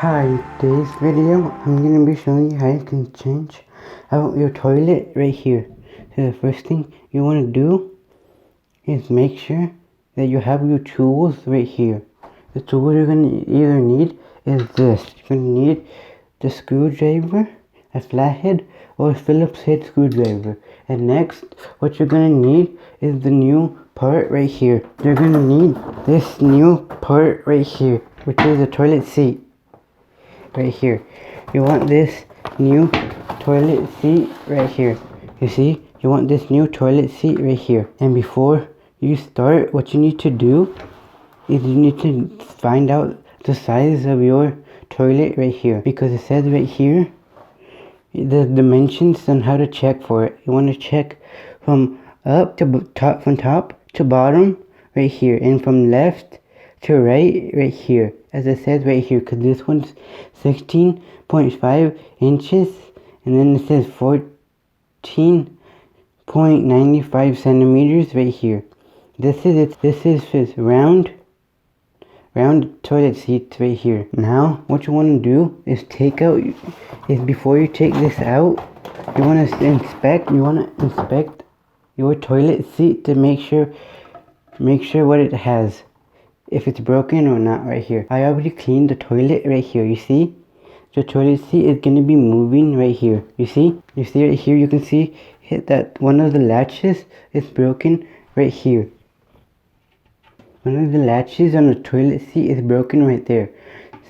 Hi, in today's video, I'm going to be showing you how you can change out your toilet right here. So the first thing you want to do is make sure that you have your tools right here. The tool you're going to either need is this. You're going to need the screwdriver, a flathead, or a Phillips head screwdriver. And next, what you're going to need is the new part right here. You're going to need this new part right here, which is the toilet seat. Right here, you want this new toilet seat right here. You see, you want this new toilet seat right here. And before you start, what you need to do is you need to find out the size of your toilet right here, because it says right here the dimensions on how to check for it. You want to check from up to top, from top to bottom right here, and from left to right here, as it says right here, because this one's 16.5 inches, and then it says 14.95 centimeters right here. This is round toilet seats right here. Now what you want to do is before you take this out, you want to inspect your toilet seat to make sure what it has, if it's broken or not right here. I already cleaned the toilet right here. You see, the toilet seat is going to be moving right here. You see right here, you can see that one of the latches is broken right here. One of the latches on the toilet seat is broken right there.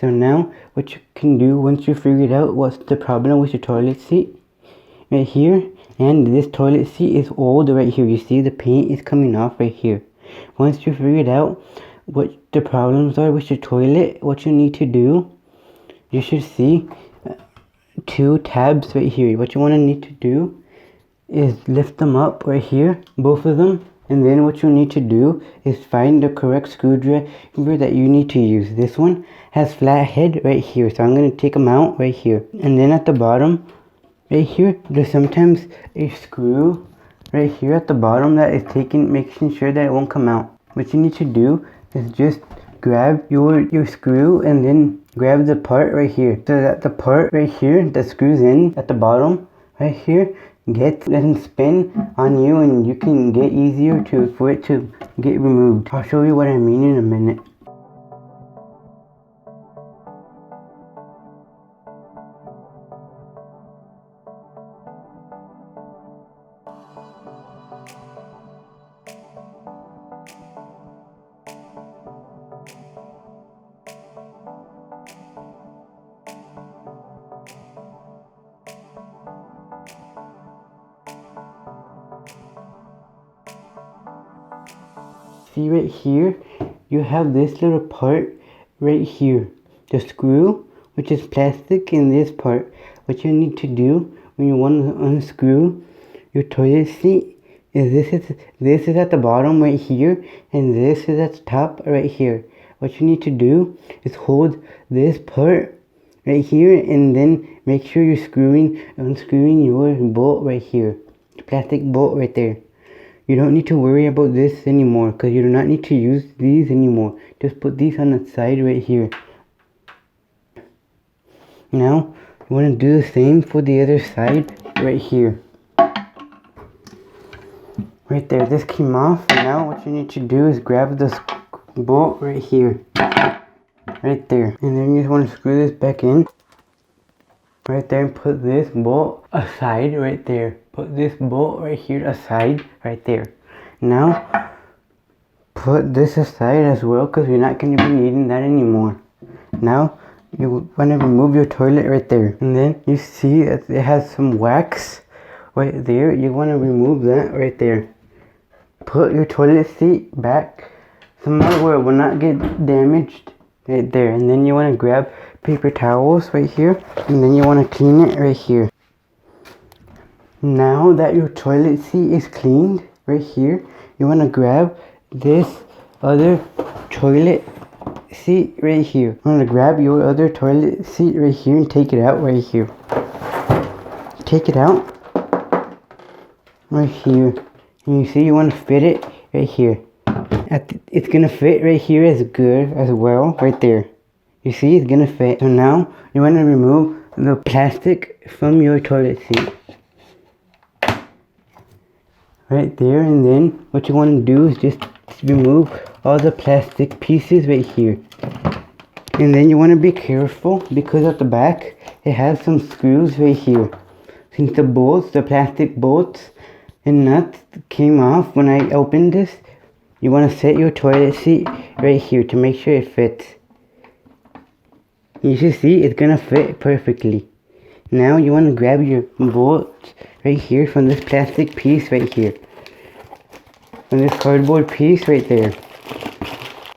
So now what you can do, once you figured out what's the problem with your toilet seat right here, and this toilet seat is old right here. You see the paint is coming off right here. Once you figured out what the problems are with your toilet, what you need to do, you should see two tabs right here. What you want to need to do is lift them up right here, both of them, and then what you need to do is find the correct screwdriver that you need to use. This one has flat head right here, so I'm going to take them out right here. And then at the bottom right here, there's sometimes a screw right here at the bottom that is making sure that it won't come out. What you need to do is just grab your screw and then grab the part right here, so that the part right here that screws in at the bottom right here doesn't spin on you, and you can get easier for it to get removed. I'll show you what I mean in a minute. See right here, you have this little part right here, the screw, which is plastic, in this part. What you need to do when you want to unscrew your toilet seat is this is at the bottom right here, and this is at the top right here. What you need to do is hold this part right here, and then make sure you're unscrewing your bolt right here, the plastic bolt right there. You don't need to worry about this anymore, because you do not need to use these anymore. Just put these on the side right here. Now, you want to do the same for the other side right here. Right there, this came off. Now what you need to do is grab this bolt right here. Right there. And then you just want to screw this back in. Right there, and put this bolt aside right there. Put this bolt right here aside right there. Now put this aside as well, because you're not going to be needing that anymore. Now you want to remove your toilet right there, and then you see that it has some wax right there. You want to remove that right there. Put your toilet seat back somewhere where it will not get damaged right there, and then you want to grab paper towels right here, and then you want to clean it right here. Now that your toilet seat is cleaned right here, you want to grab this other toilet seat right here. You want to grab your other toilet seat right here and take it out right here. Take it out right here, and you see you want to fit it right here. It's gonna fit right here as good as well right there. You see, it's gonna fit. So now you want to remove the plastic from your toilet seat. Right there, and then what you want to do is just remove all the plastic pieces right here. And then you want to be careful because at the back it has some screws right here. Since the bolts, the plastic bolts and nuts came off when I opened this, you want to set your toilet seat right here to make sure it fits. You should see it's gonna fit perfectly. Now you want to grab your bolts right here from this plastic piece right here. From this cardboard piece right there.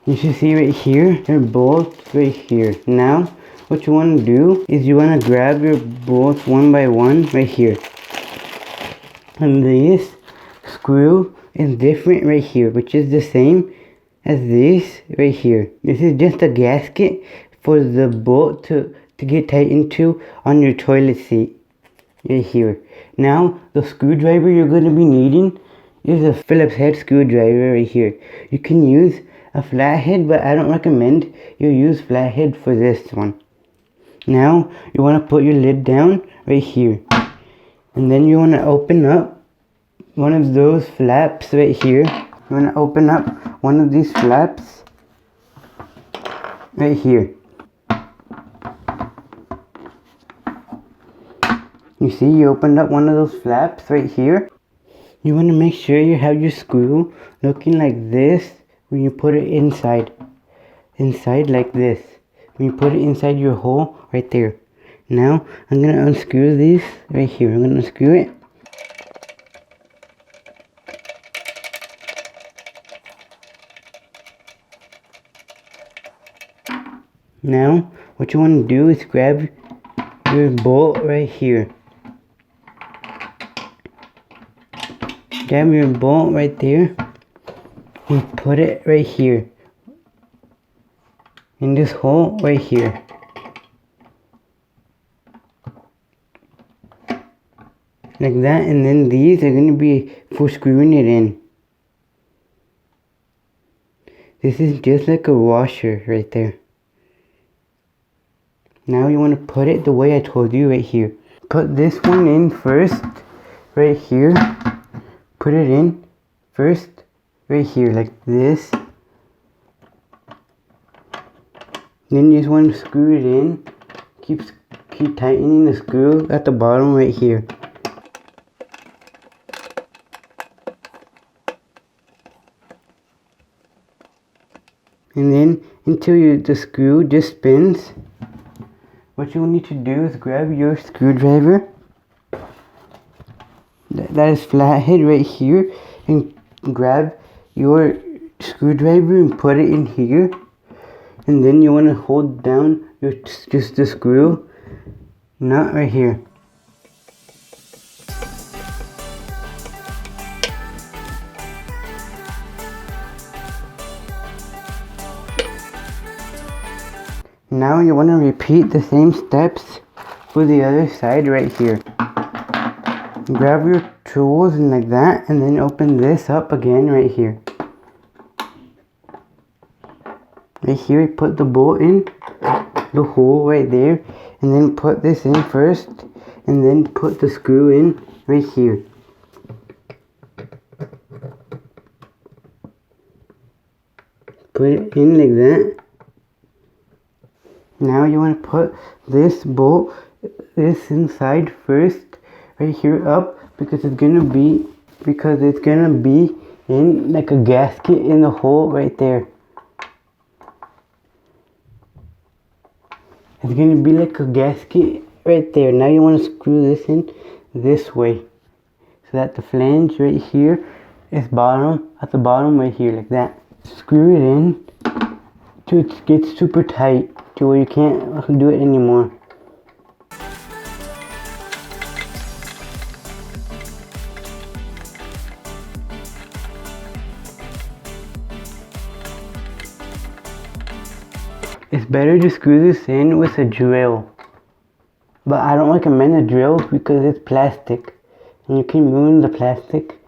You should see right here, your bolts right here. Now, what you want to do is you want to grab your bolts one by one right here. And this screw is different right here, which is the same as this right here. This is just a gasket for the bolt to get tightened to on your toilet seat right here. Now, the screwdriver you're going to be needing is a Phillips head screwdriver right here. You can use a flathead, but I don't recommend you use flathead for this one. Now you want to put your lid down right here, and then you want to open up one of those flaps right here. You want to open up one of these flaps right here. You see, you opened up one of those flaps right here. You want to make sure you have your screw looking like this when you put it inside like this. When you put it inside your hole right there. Now I'm gonna unscrew these right here. I'm gonna unscrew it. Now what you want to do is grab your bolt right here. Grab your bolt right there and put it right here in this hole right here. Like that, and then these are going to be for screwing it in. This is just like a washer right there. Now you want to put it the way I told you right here. Put this one in first right here. Put it in first right here like this. Then you just want to screw it in. Keep tightening the screw at the bottom right here. And then until the screw just spins. What you need to do is grab your screwdriver. That is flathead right here, and grab your screwdriver and put it in here, and then you want to hold down just the screw nut right here. Now you want to repeat the same steps for the other side right here. Grab your tools and like that, and then open this up again right here. Right here, put the bolt in the hole right there, and then put this in first, and then put the screw in right here. Put it in like that. Now you want to put this bolt, this inside first, right here up, because it's gonna be in like a gasket in the hole right there. It's gonna be like a gasket right there. Now you want to screw this in this way, so that the flange right here is at the bottom right here, like that. Screw it in till it gets super tight, to where you can't do it anymore. It's better to screw this in with a drill, but I don't recommend a drill because it's plastic and you can ruin the plastic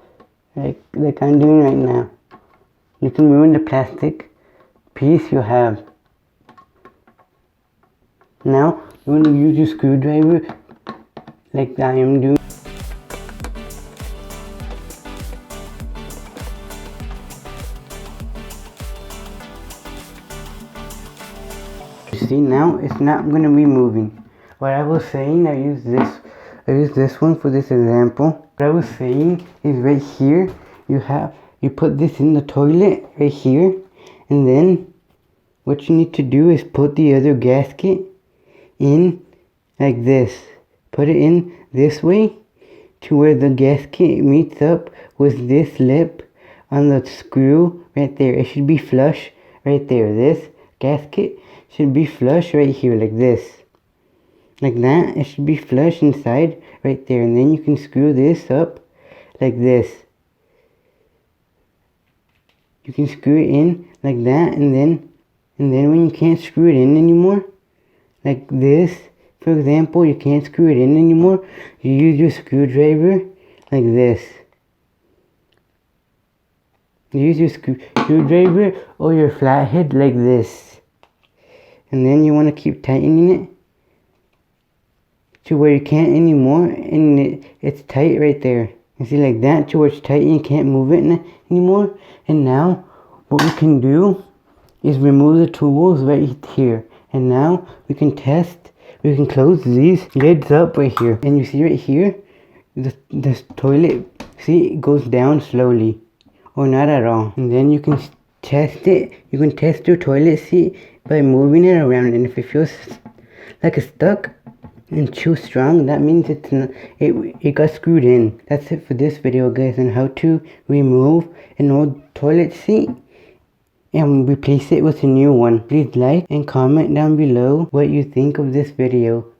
like I'm doing right now. You can ruin the plastic piece you have. Now you want to use your screwdriver like I am doing. See, now it's not going to be moving. What I was saying, I use this one for this example. What I was saying is right here, you put this in the toilet right here, and then what you need to do is put the other gasket in like this. Put it in this way to where the gasket meets up with this lip on the screw right there. It should be flush right there. This gasket should be flush right here like this. Like that. It should be flush inside right there. And then you can screw this up like this. You can screw it in like that, and then when you can't screw it in anymore, like this, for example, you can't screw it in anymore, you use your screwdriver like this. You use your screwdriver or your flathead like this. And then you want to keep tightening it to where you can't anymore, and it's tight right there. You see, like that, to where it's tight and you can't move it anymore. And now what we can do is remove the tools right here. And now we can close these lids up right here. And you see right here, this toilet, see, it goes down slowly or not at all. And then you can test it. You can test your toilet seat by moving it around, and if it feels like it's stuck and too strong, that means it got screwed in. That's it for this video, guys, on how to remove an old toilet seat and replace it with a new one. Please like and comment down below what you think of this video.